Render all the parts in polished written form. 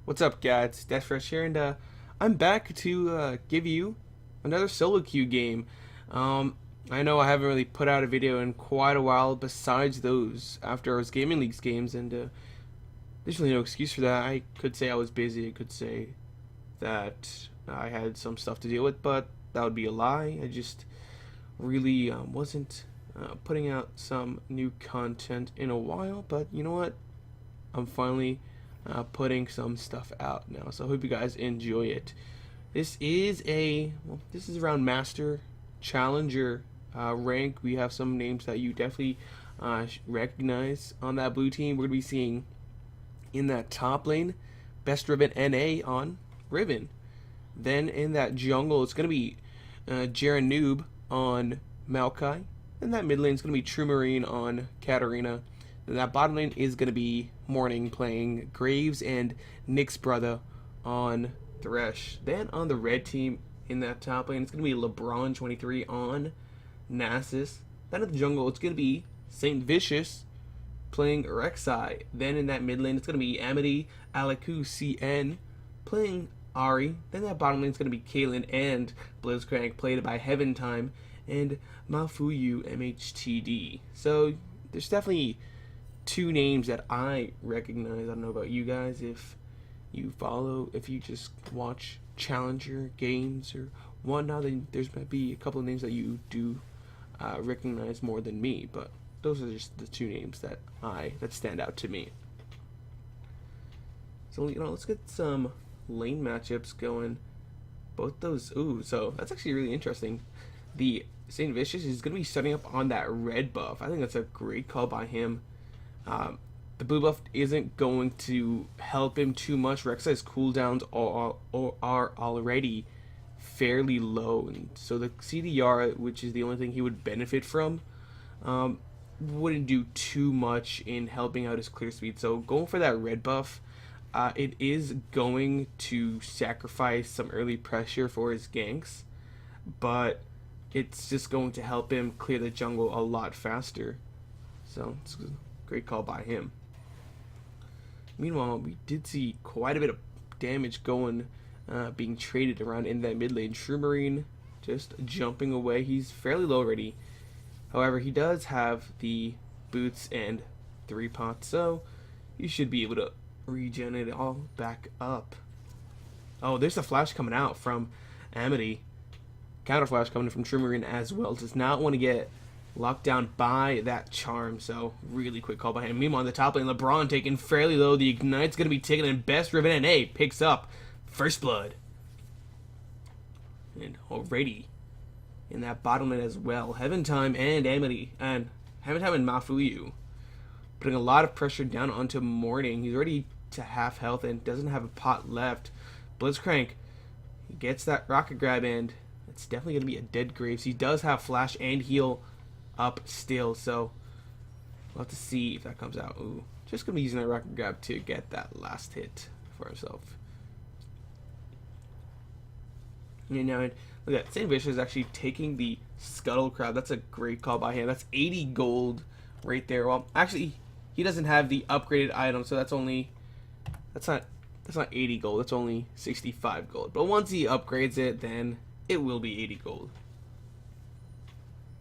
What's up, guys? It's Fresh here, and I'm back to give you another solo queue game. Um, I know I haven't really put out a video in quite a while besides those After Hours Gaming Leagues games, and there's really no excuse for that. I could say I was busy, I could say that I had some stuff to deal with, but that would be a lie. I just really wasn't putting out some new content in a while, but you know what? I'm finally putting some stuff out now, so I hope you guys enjoy it. This is around Master Challenger rank. We have some names that you definitely recognize on that blue team. We're gonna be seeing in that top lane, Best Riven NA on Riven. Then in that jungle, it's gonna be Jaren Noob on Maokai. And that mid lane is gonna be True Marine on Katarina. And that bottom lane is going to be Morning playing Graves and Nick's brother on Thresh. Then on the red team in that top lane, it's going to be LeBron 23 on Nasus. Then in the jungle, it's going to be Saintvicous playing Rek'Sai. Then in that mid lane, it's going to be Amity Alaku CN playing Ari. Then that bottom lane is going to be Kaylin and Blitzcrank played by Heaven Time and Mafuyu MHTD. So there's definitely two names that I recognize. I don't know about you guys, if you just watch Challenger games or whatnot, then there's might be a couple of names that you do recognize more than me, but those are just the two names that stand out to me. So let's get some lane matchups going. Both those, so that's actually really interesting. The Saintvicous is going to be setting up on that red buff. I think that's a great call by him. The blue buff isn't going to help him too much. Rek'Sai's cooldowns are already fairly low, and so the CDR, which is the only thing he would benefit from, wouldn't do too much in helping out his clear speed. So going for that red buff, it is going to sacrifice some early pressure for his ganks, but it's just going to help him clear the jungle a lot faster. So it's a great call by him. Meanwhile, we did see quite a bit of damage being traded around in that mid lane. True Marine just jumping away. He's fairly low already. However, he does have the boots and 3 pots, so you should be able to regen it all back up. Oh, there's a flash coming out from Amity. Counter flash coming from True Marine as well. Does not want to get locked down by that charm, so really quick call by him. Meanwhile, on the top lane, LeBron taken fairly low. The Ignite's going to be taken, and Best Riven NA picks up first blood. And already in that bottom lane as well, Heaven Time and Amity, and Heaven Time and Mafuyu putting a lot of pressure down onto Morning. He's already to half health and doesn't have a pot left. Blitzcrank gets that rocket grab, and it's definitely going to be a dead Graves. He does have flash and heal up still, so we'll have to see if that comes out. Just gonna be using that rocket grab to get that last hit for himself. And now look at that, Saintvicous is actually taking the Scuttle Crab. That's a great call by him. That's 80 gold right there. Well, actually, he doesn't have the upgraded item, so that's not 80 gold. That's only 65 gold. But once he upgrades it, then it will be 80 gold.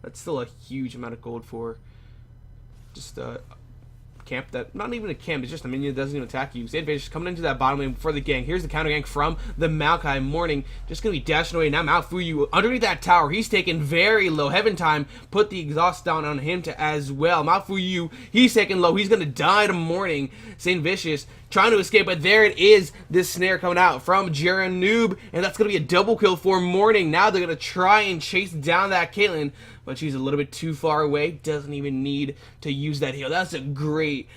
That's still a huge amount of gold for just a camp that, not even a camp, it's just a minion that doesn't even attack you. Saintvicous coming into that bottom lane for the gang. Here's the counter gank from the Maokai. Morning just going to be dashing away. Now Maofuyu underneath that tower. He's taken very low. Heaven Time put the exhaust down on him as well. Maofuyu, he's taken low. He's going to die to Morning. Saintvicous trying to escape, but there it is. This snare coming out from Jaren Noob, and that's going to be a double kill for Morning. Now they're going to try and chase down that Caitlyn, but she's a little bit too far away. Doesn't even need to use that heal. That's a great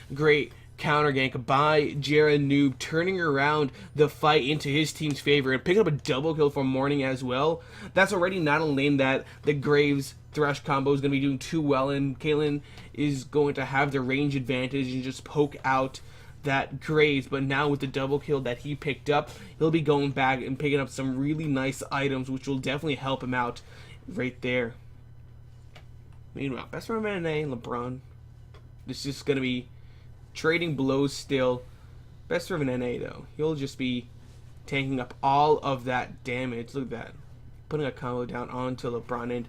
counter gank by Jaren Noob, turning around the fight into his team's favor and picking up a double kill for Morning as well. That's already not a lane that the Graves Thresh combo is going to be doing too well, and Caitlyn is going to have the range advantage and just poke out that Graves. But now with the double kill that he picked up, he'll be going back and picking up some really nice items, which will definitely help him out right there. Meanwhile, Best Riven NA and LeBron, this is going to be trading blows still. Best Riven NA though, he'll just be tanking up all of that damage. Look at that. Putting a combo down onto LeBron, and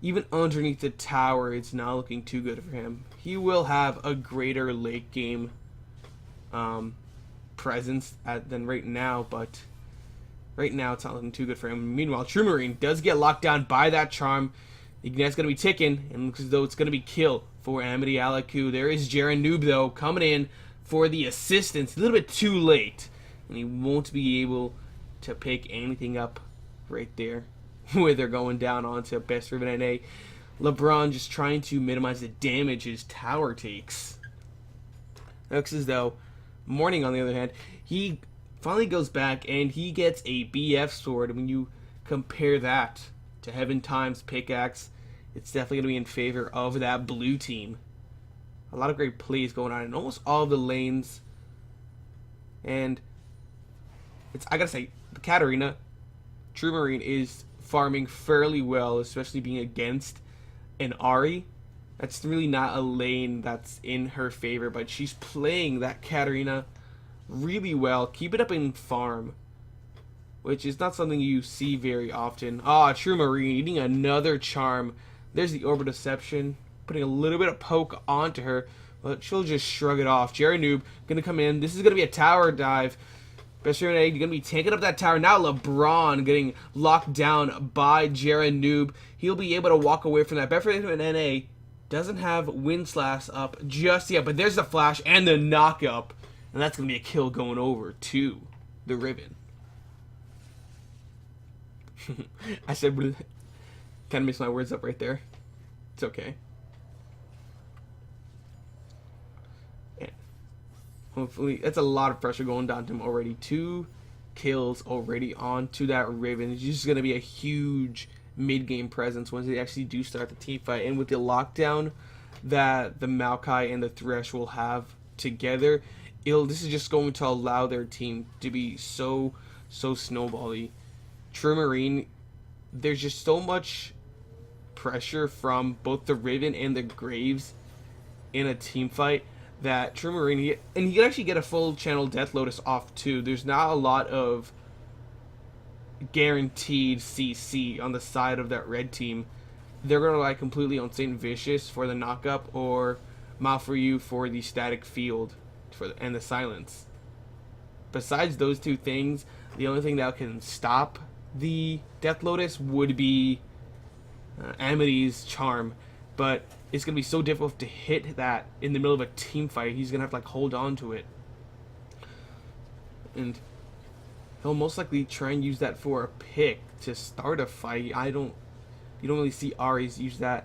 even underneath the tower, it's not looking too good for him. He will have a greater late game presence than right now, but right now it's not looking too good for him. Meanwhile, True Marine does get locked down by that charm. Ignite's going to be ticking, and looks as though it's going to be kill for Amity Alaku. There is Jaren Noob, though, coming in for the assistance. A little bit too late, and he won't be able to pick anything up right there where they're going down onto Best Riven NA. LeBron just trying to minimize the damage his tower takes. Looks as though Morning, on the other hand, he finally goes back and he gets a BF sword. When you compare that to Heaven Time's pickaxe, it's definitely going to be in favor of that blue team. A lot of great plays going on in almost all of the lanes. And I gotta say, the Katarina, True Marine is farming fairly well, especially being against an Ahri. That's really not a lane that's in her favor, but she's playing that Katarina really well. Keep it up in farm, which is not something you see very often. True Marine eating another charm. There's the Orb of Deception, putting a little bit of poke onto her, but she'll just shrug it off. Jerry Noob gonna come in. This is gonna be a tower dive. Best Riven NA gonna be tanking up that tower. Now LeBron getting locked down by Jaren Noob. He'll be able to walk away from that. Best Riven NA doesn't have Wind Slash up just yet, but there's the flash and the knock up, and that's gonna be a kill going over to the Riven. I said, kind of mixed my words up right there. It's okay. And hopefully, that's a lot of pressure going down to him already. 2 kills already onto that Riven. It's just going to be a huge mid-game presence once they actually do start the team fight. And with the lockdown that the Maokai and the Thresh will have together, this is just going to allow their team to be so snowbally. True Marine, there's just so much pressure from both the Riven and the Graves in a team fight that True Marine, he can actually get a full channel Death Lotus off too. There's not a lot of guaranteed CC on the side of that red team. They're going to rely completely on Saintvicous for the knockup or Malfryu for the static field and the silence. Besides those two things, the only thing that can stop the Death Lotus would be Amity's charm, but it's going to be so difficult to hit that in the middle of a team fight. He's going to have to hold on to it, and he'll most likely try and use that for a pick to start a fight. You don't really see Ahri's use that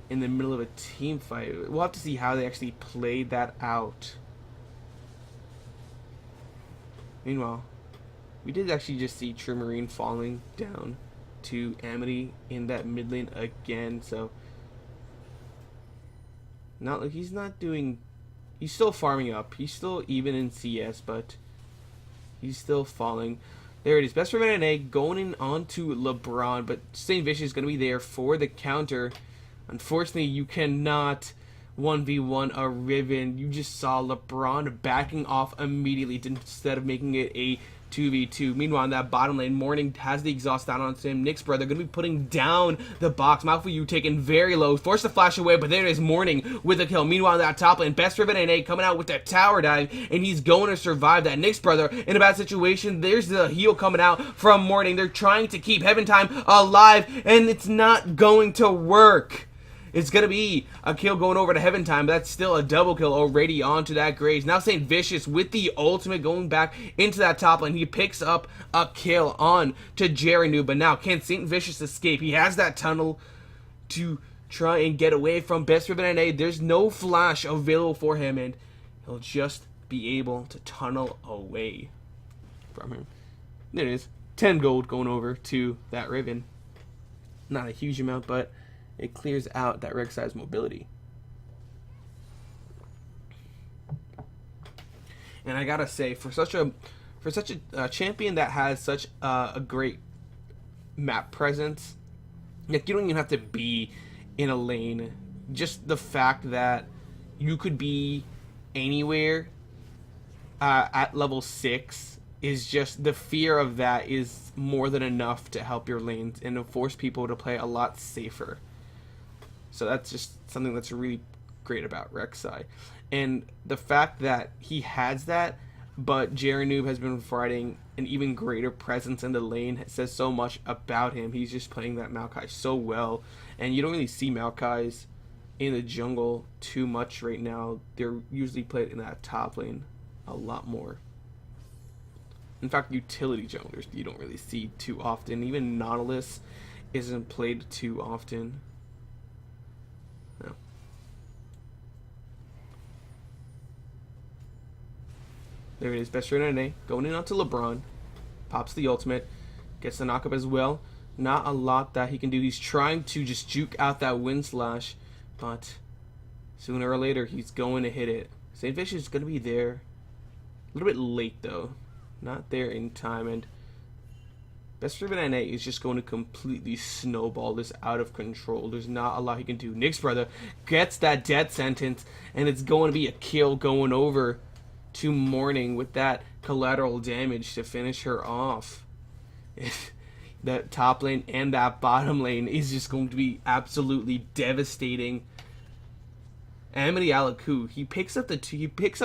in the middle of a team fight. We'll have to see how they actually play that out. Meanwhile, we did actually just see True Marine falling down to Amity in that mid lane again, so not like he's still farming up. He's still even in CS, but he's still falling. There it is. Best Riven NA going in onto LeBron, but Saintvicous is going to be there for the counter. Unfortunately, you cannot 1v1 a Riven. You just saw LeBron backing off immediately instead of making it a 2v2. Meanwhile, in that bottom lane, Morning has the exhaust down on him. Nick's brother going to be putting down the box. Malfryu taken very low. Forced to flash away, but there is Morning with a kill. Meanwhile, in that top lane, Best Riven NA coming out with that tower dive, and he's going to survive that. Nick's brother in a bad situation. There's the heal coming out from Morning. They're trying to keep Heaven Time alive, and it's not going to work. It's going to be a kill going over to Heaven Time, but that's still a double kill already onto that Graves. Now Saintvicous with the ultimate going back into that top lane. He picks up a kill on to Jerenu, but now can Saintvicous escape? He has that tunnel to try and get away from Best Riven NA. There's no flash available for him, and he'll just be able to tunnel away from him. There it is. 10 gold going over to that Riven. Not a huge amount, but it clears out that Rek'Sai's mobility. And I gotta say, for such a champion that has such a great map presence, like, you don't even have to be in a lane. Just the fact that you could be anywhere at level 6 is just the fear of that is more than enough to help your lanes and to force people to play a lot safer. So that's just something that's really great about Rek'Sai. And the fact that he has that, but Jaranoob has been providing an even greater presence in the lane says so much about him. He's just playing that Maokai so well. And you don't really see Maokais in the jungle too much right now. They're usually played in that top lane a lot more. In fact, utility junglers you don't really see too often. Even Nautilus isn't played too often. No. There it is. Best friend NA going in onto LeBron. Pops the ultimate. Gets the knockup as well. Not a lot that he can do. He's trying to just juke out that wind slash. But sooner or later, he's going to hit it. Saintvicous is going to be there. A little bit late, though. Not there in time. And Best Driven NA is just going to completely snowball this out of control. There's not a lot he can do. Nick's brother gets that death sentence. And it's going to be a kill going over to Morning with that collateral damage to finish her off. That top lane and that bottom lane is just going to be absolutely devastating. Amity Alaku, he picks up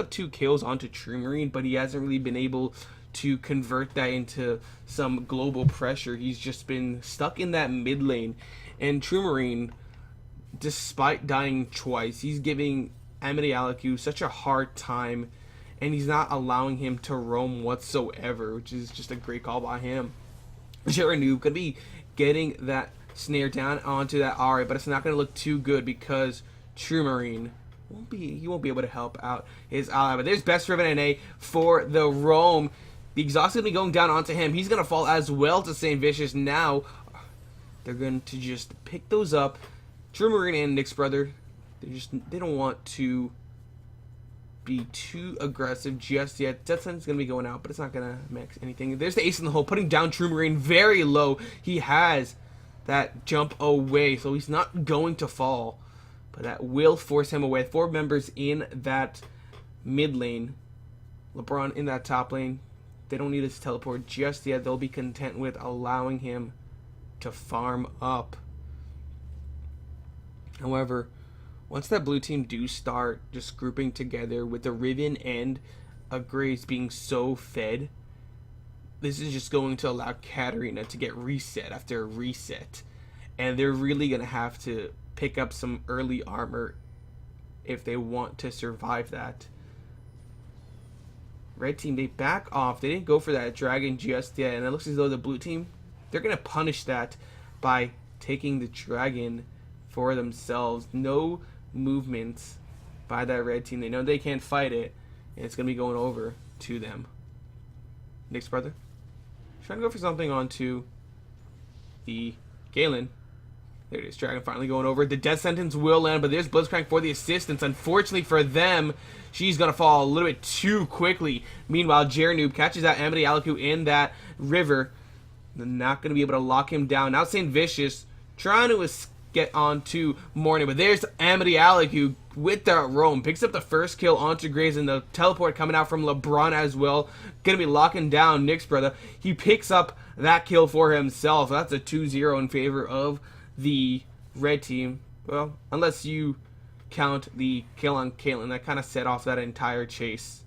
2 kills onto True Marine, but he hasn't really been able to convert that into some global pressure. He's just been stuck in that mid lane. And True Marine, despite dying twice, he's giving Amity Alaku such a hard time, and he's not allowing him to roam whatsoever, which is just a great call by him. Jaranoob could be getting that snare down onto that Ari, but it's not going to look too good because True Marine won't be able to help out his ally. But there's Best Driven NA for the roam. The exhaust is going to be going down onto him. He's going to fall as well to Saintvicous. Now they're going to just pick those up. True Marine and Nick's brother, they don't want to be too aggressive just yet. Death Sentence is going to be going out, but it's not going to max anything. There's the ace in the hole, putting down True Marine very low. He has that jump away, so he's not going to fall, but that will force him away. 4 members in that mid lane. LeBron in that top lane. They don't need his teleport just yet. They'll be content with allowing him to farm up. However, once that blue team do start just grouping together with the Riven and a Graves being so fed, this is just going to allow Katarina to get reset after reset. And they're really going to have to pick up some early armor if they want to survive that. Red team, they back off. They didn't go for that dragon just yet. And it looks as though the blue team, they're going to punish that by taking the dragon for themselves. No movements by that red team. They know they can't fight it, and it's going to be going over to them. Nick's brother trying to go for something onto the Galen. There it is. Dragon finally going over. The death sentence will land, but there's Blitzcrank for the assistance. Unfortunately for them, she's going to fall a little bit too quickly. Meanwhile, Jaranoob catches out Amity Alaku in that river. They're not going to be able to lock him down. Now Saintvicous trying to get onto Morning, but there's Amity Alaku with that roam. Picks up the first kill onto Graves, and the teleport coming out from LeBron as well. Going to be locking down Nick's brother. He picks up that kill for himself. That's a 2-0 in favor of the red team. Well, unless you count the kill on Caitlyn, that kind of set off that entire chase.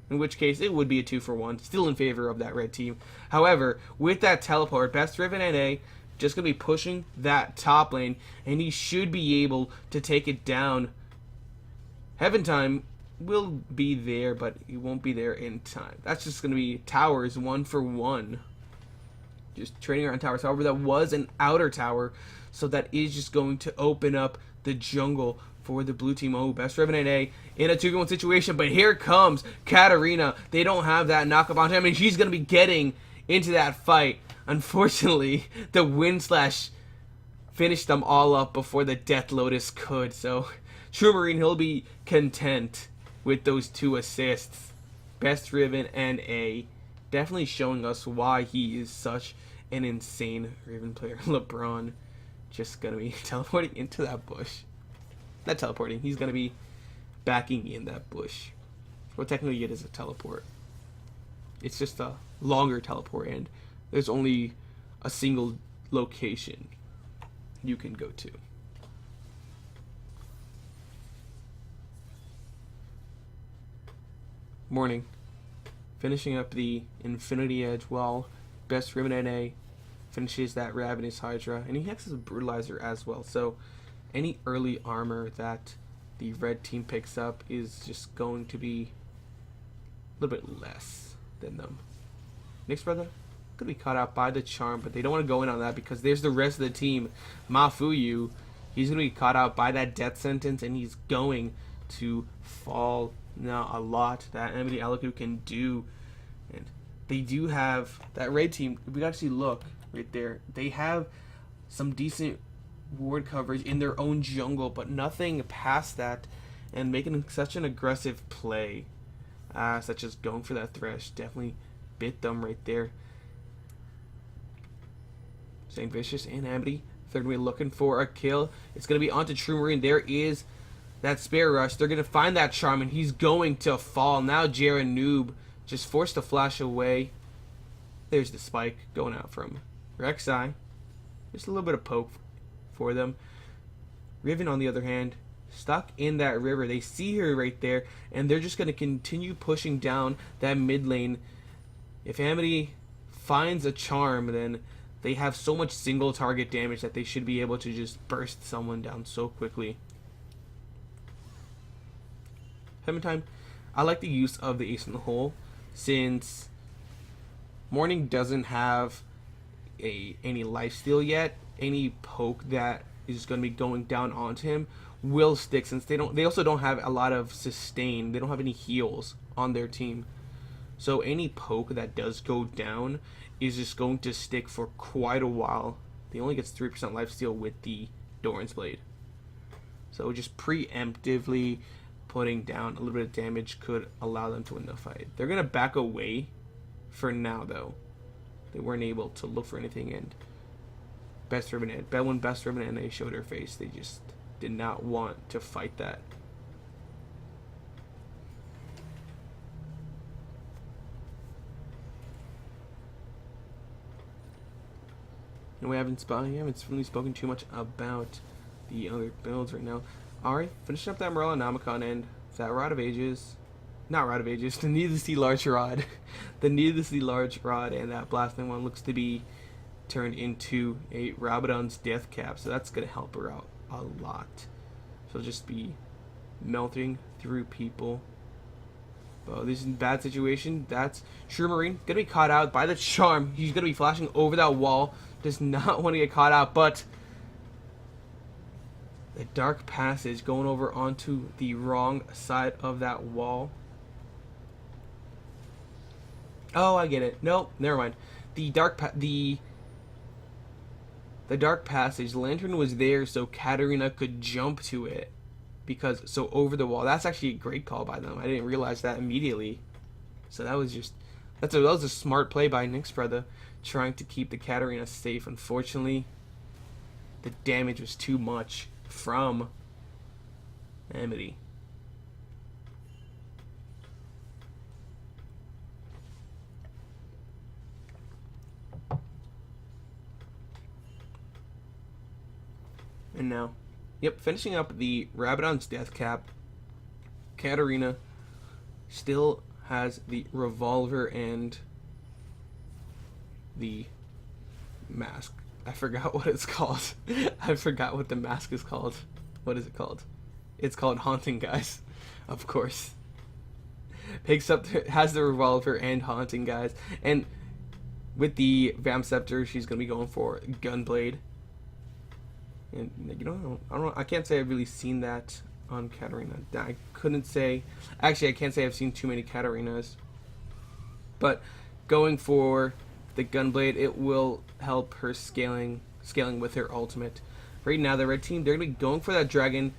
In which case, it would be a 2-for-1. Still in favor of that red team. However, with that teleport, Best Driven NA just going to be pushing that top lane, and he should be able to take it down. Heaven Time will be there, but he won't be there in time. That's just going to be towers 1-for-1. Just trading around towers. However, that was an outer tower, so that is just going to open up the jungle for the blue team. Oh, Best Driven NA in a 2-1 situation, but here comes Katarina. They don't have that knockup on him, and she's going to be getting into that fight. Unfortunately, the wind slash finished them all up before the Death Lotus could. So, True Marine, he'll be content with those 2 assists. Best Riven NA, definitely showing us why he is such an insane Riven player. LeBron just gonna be teleporting into that bush. Not teleporting, he's gonna be backing in that bush. Well, technically it is a teleport. It's just a longer teleport, and there's only a single location you can go to. Morning. Finishing up the Infinity Edge while Best Ribbon finishes that Ravenous Hydra, and he hexes a Brutalizer as well. So any early armor that the red team picks up is just going to be a little bit less than them. Next brother could be caught out by the charm, but they don't want to go in on that because there's the rest of the team. Mafuyu, he's going to be caught out by that death sentence, and he's going to fall. Now a lot that Amity Alaku can do, and they do have that red team. We got to see, look right there, they have some decent ward coverage in their own jungle, but nothing past that, and making such an aggressive play, such as going for that thresh, definitely bit them right there. Saintvicous and Amity, third way looking for a kill. It's going to be onto True Marine. There is that Spear Rush. They're going to find that Charm, and he's going to fall. Now Jera Noob just forced to flash away. There's the spike going out from Rek'Sai. Just a little bit of poke for them. Riven, on the other hand, stuck in that river. They see her right there, and they're just going to continue pushing down that mid lane. If Amity finds a Charm, then they have so much single target damage that they should be able to just burst someone down so quickly. Time, I like the use of the Ace in the Hole, since Morning doesn't have any lifesteal yet. Any poke that is going to be going down onto him will stick, since they also don't have a lot of sustain. They don't have any heals on their team. So any poke that does go down is just going to stick for quite a while. They only gets 3% lifesteal with the Doran's Blade. So just preemptively putting down a little bit of damage could allow them to win the fight. They're going to back away for now, though. They weren't able to look for anything, and when Best Ribbon and they showed her face, they just did not want to fight that. And we haven't really spoken too much about the other builds right now. Alright, finishing up that Morellonomicon and that Rod of Ages. Not Rod of Ages, the Needlessly Large Rod. The Needlessly Large Rod and that Blasting one looks to be turned into a Rabadon's Death Cap, so that's going to help her out a lot. She'll just be melting through people. But this is a bad situation. That's True Marine going to be caught out by the Charm. He's going to be flashing over that wall. Does not want to get caught out, but the Dark Passage going over onto the wrong side of that wall. Oh, I get it. Nope, never mind. The Dark Passage, Lantern was there so Katarina could jump to it, because over the wall. That's actually a great call by them. I didn't realize that immediately. So that was a smart play by Nyx brother, trying to keep the Katarina safe. Unfortunately, the damage was too much from Amity. And now, finishing up the Rabadon's Death Cap, Katarina still has the revolver and the mask. I forgot what it's called. I forgot what the mask is called. What is it called? It's called Haunting, guys. Of course. Has the revolver and Haunting, guys. And with the Vamp Scepter, she's going to be going for Gunblade. And I can't say I've really seen that on Katarina. I couldn't say. Actually, I can't say I've seen too many Katarinas. But going for the Gunblade, it will help her scaling with her ultimate. Right now, the red team, they're going to be going for that dragon.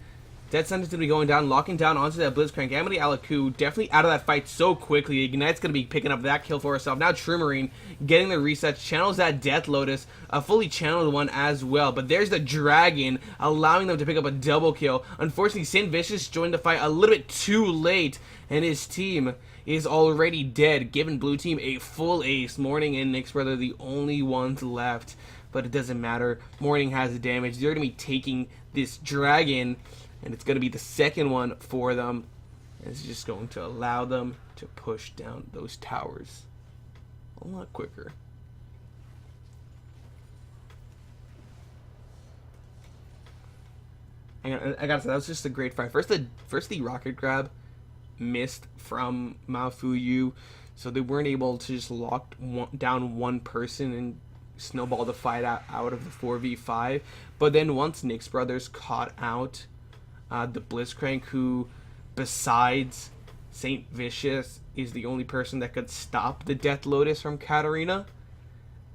Dead Sentence going to be going down, locking down onto that Blitzcrank. Amity Alaku definitely out of that fight so quickly. Ignite's going to be picking up that kill for herself. Now True Marine getting the resets, channels that Death Lotus, a fully channeled one as well. But there's the Dragon, allowing them to pick up a double kill. Unfortunately, Saintvicous joined the fight a little bit too late, and his team is already dead, giving blue team a full ace. Morning and Nick's brother the only ones left, but it doesn't matter. Morning has the damage. They're going to be taking this Dragon, and it's going to be the second one for them. And it's just going to allow them to push down those towers a lot quicker. I gotta say, that was just a great fight. First the rocket grab missed from Mafuyu, so they weren't able to just lock down one person and snowball the fight out of the 4v5. But then once Nick's brothers caught out the Blitzcrank, who besides Saintvicous is the only person that could stop the Death Lotus from Katarina,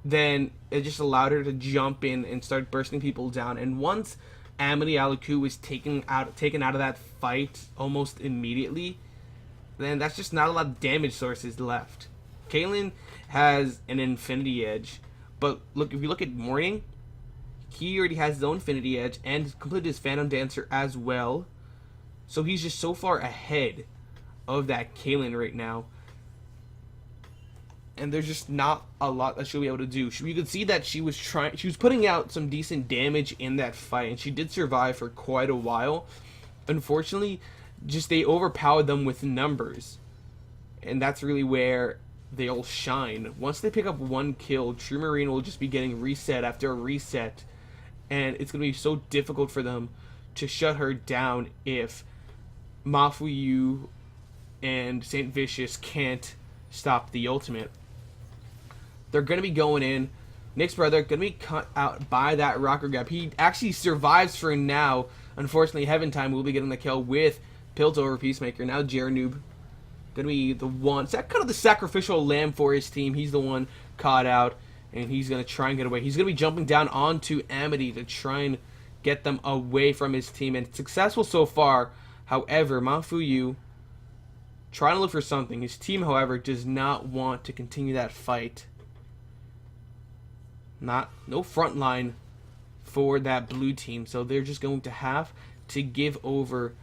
then it just allowed her to jump in and start bursting people down. And once Amity Alaku was taken out of that fight almost immediately, then that's just not a lot of damage sources left. Kalen has an Infinity Edge, but look, if you look at Morning, he already has his own Infinity Edge and completed his Phantom Dancer as well. So he's just so far ahead of that Kalen right now. And there's just not a lot that she'll be able to do. You could see that she was putting out some decent damage in that fight, and she did survive for quite a while. Unfortunately, just they overpowered them with numbers. And that's really where they'll shine. Once they pick up one kill, True Marine will just be getting reset after reset. And it's going to be so difficult for them to shut her down if Mafuyu and Saintvicous can't stop the ultimate. They're going to be going in. Nick's brother going to be cut out by that rocker grab. He actually survives for now. Unfortunately, Heaven Time will be getting the kill with Piltover over Peacemaker. Now Jaranoob going to be the one. It's kind of the sacrificial lamb for his team. He's the one caught out, and he's going to try and get away. He's going to be jumping down onto Amity to try and get them away from his team. And successful so far. However, Mafuyu trying to look for something. His team, however, does not want to continue that fight. No front line for that blue team, so they're just going to have to give over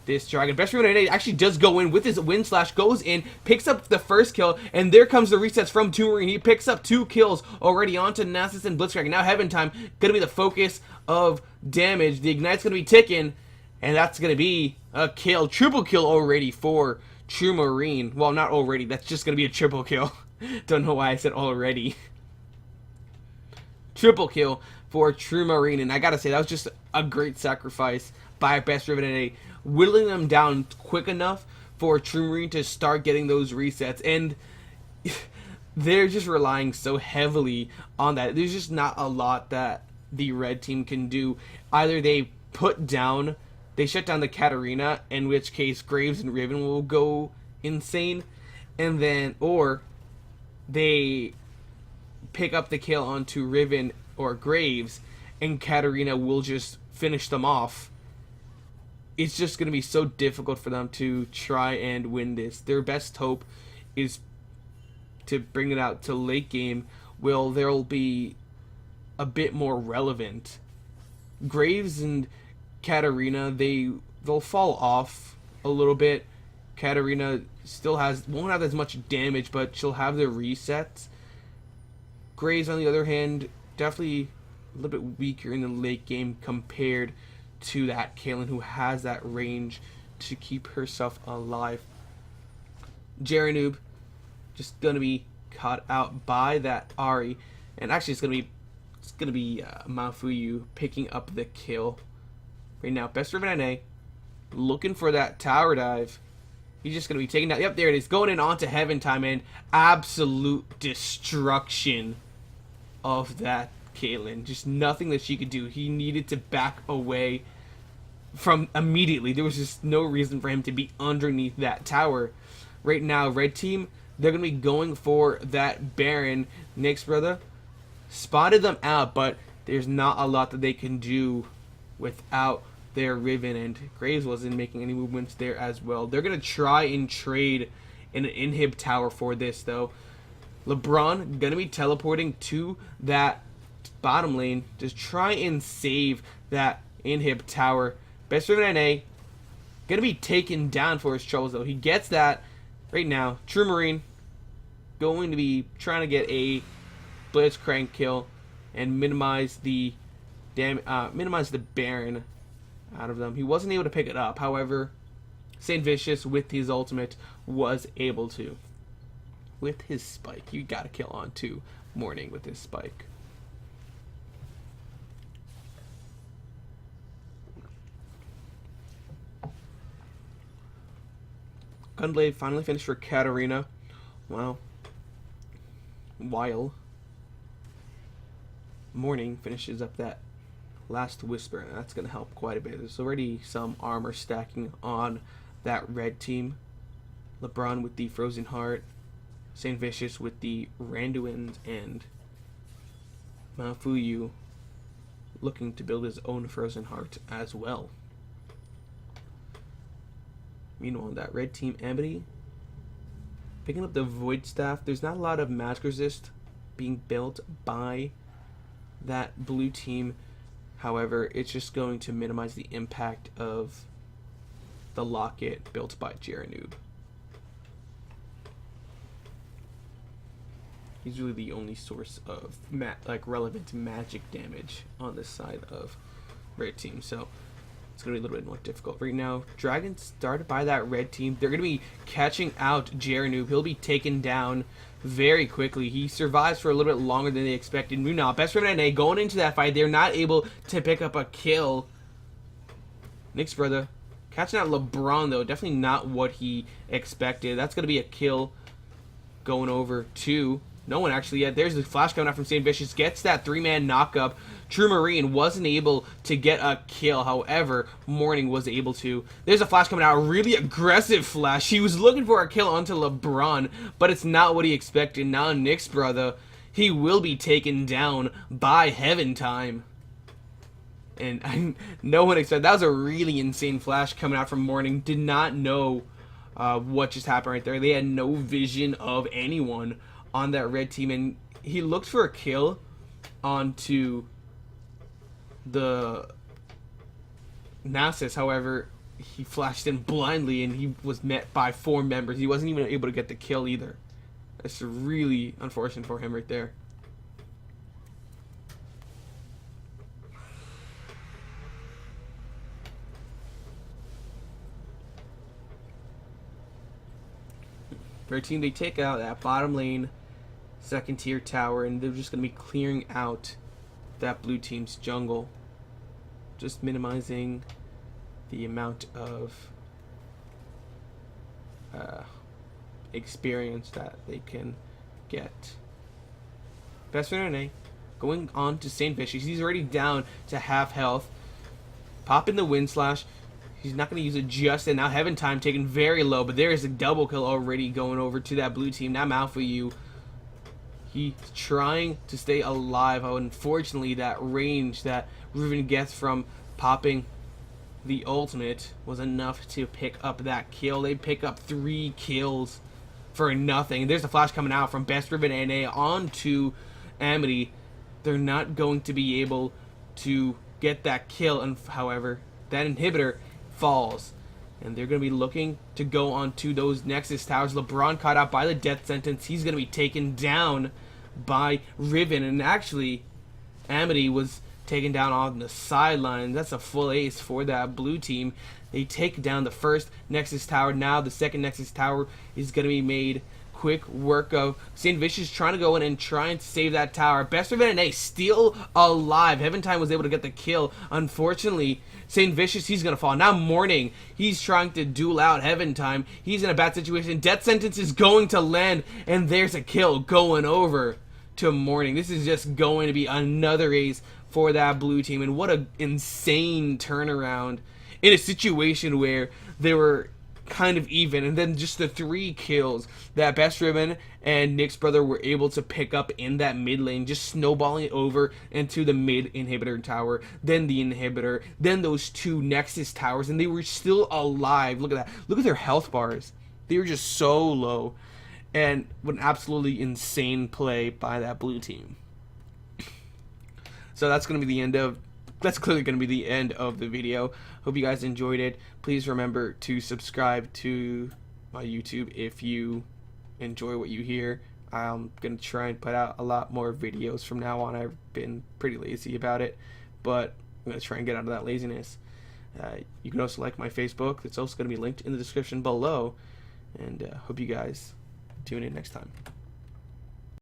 this Dragon. Best Friend actually does go in with his Wind Slash, goes in, picks up the first kill, and there comes the resets from Tumor. He picks up 2 kills already onto Nasus and Blitzcrank. Now Heaven Time gonna be the focus of damage. The Ignite's gonna be ticking, and that's gonna be a kill, triple kill already for True Marine. Well, not already. That's just gonna be a triple kill. Don't know why I said already. Triple kill for True Marine, and I gotta say, that was just a great sacrifice by Best Riven, whittling them down quick enough for True Marine to start getting those resets, and they're just relying so heavily on that. There's just not a lot that the red team can do. Either they shut down the Katarina, in which case Graves and Riven will go insane, and then, or they pick up the kill onto Riven or Graves, and Katarina will just finish them off. It's just going to be so difficult for them to try and win this. Their best hope is to bring it out to late game, where they'll be a bit more relevant. Graves and Katarina, they'll fall off a little bit. Katarina still won't have as much damage, but she'll have the resets. Graves, on the other hand, definitely a little bit weaker in the late game compared to that Kalen, who has that range to keep herself alive. Jaranoob just gonna be caught out by that Ari, and actually it's gonna be Mafuyu picking up the kill right now. Best Riven NA looking for that tower dive. He's just gonna be taking that. Yep, there it is, going in onto Heaven Time, and absolute destruction of that Caitlyn. Just nothing that she could do. He needed to back away from immediately. There was just no reason for him to be underneath that tower. Right now, red team, they're going to be going for that Baron. Nick's brother spotted them out, but there's not a lot that they can do without there, Riven, and Graves wasn't making any movements there as well. They're going to try and trade an inhib tower for this, though. LeBron going to be teleporting to that bottom lane to try and save that inhib tower. Best of NA going to be taken down for his troubles, though. He gets that right now. True Marine going to be trying to get a Blitzcrank kill and minimize the Baron out of them. He wasn't able to pick it up. However, Saintvicous with his ultimate was able to. With his spike. You got to kill on to Morning with his spike. Gunblade finally finished for Katarina. Wow. While Morning finishes up that last Whisper, and that's going to help quite a bit. There's already some armor stacking on that red team. LeBron with the Frozen Heart, Saintvicous with the Randuins, and Mafuyu looking to build his own Frozen Heart as well. Meanwhile, that red team, Amity, picking up the Void Staff. There's not a lot of magic resist being built by that blue team. However, it's just going to minimize the impact of the locket built by Geranoob. He's really the only source of relevant magic damage on this side of red team, so it's going to be a little bit more difficult. Right now, Dragon started by that red team. They're going to be catching out Geranoob. He'll be taken down very quickly. He survives for a little bit longer than they expected. Now, Best Friend NA going into that fight, they're not able to pick up a kill. Nick's brother catching out LeBron, though. Definitely not what he expected. That's going to be a kill going over to no one actually yet. There's the flash coming out from Saintvicous. Gets that 3-man knockup. True Marine wasn't able to get a kill. However, Morning was able to. There's a flash coming out. A really aggressive flash. He was looking for a kill onto LeBron, but it's not what he expected. Now Nick's brother, he will be taken down by Heaven Time. And no one expected. That was a really insane flash coming out from Morning. Did not know what just happened right there. They had no vision of anyone on that red team, and he looked for a kill onto the Nasus. However, he flashed in blindly, and he was met by 4 members. He wasn't even able to get the kill either. That's really unfortunate for him right there. Red team, they take out that bottom lane second tier tower, and they're just going to be clearing out that blue team's jungle, just minimizing the amount of experience that they can get. Best Friend NA going on to Saintvicous. He's already down to half health. Pop in the Wind Slash. He's not going to use it just yet. Now Heaven Time taken very low, but there is a double kill already going over to that blue team. Now Malfoyu, he's trying to stay alive. Unfortunately, that range that Riven gets from popping the ultimate was enough to pick up that kill. They pick up 3 kills for nothing. There's a flash coming out from Best Riven NA onto Amity. They're not going to be able to get that kill, and however, that inhibitor falls, and they're going to be looking to go onto those Nexus towers. LeBron caught out by the death sentence. He's going to be taken down by Riven, and actually Amity was taken down on the sideline. That's a full ace for that blue team. They take down the first Nexus tower. Now the second Nexus tower is going to be made quick work of. Saintvicous trying to go in and trying to save that tower. Best of NA still alive. Heaven Time was able to get the kill. Unfortunately, Saintvicous, he's going to fall. Now Morning, he's trying to duel out Heaven Time. He's in a bad situation. Death Sentence is going to land, and there's a kill going over to Morning. This is just going to be another ace for that blue team, and what an insane turnaround in a situation where they were kind of even. And then just the 3 kills that Best Ribbon and Nick's brother were able to pick up in that mid lane, just snowballing it over into the mid inhibitor tower, then the inhibitor, then those 2 Nexus towers, and they were still alive. Look at that. Look at their health bars. They were just so low. And an absolutely insane play by that blue team. So that's going to be the end of... That's clearly going to be the end of the video. Hope you guys enjoyed it. Please remember to subscribe to my YouTube if you enjoy what you hear. I'm going to try and put out a lot more videos from now on. I've been pretty lazy about it, but I'm going to try and get out of that laziness. You can also like my Facebook. It's also going to be linked in the description below. And hope you guys tune in next time.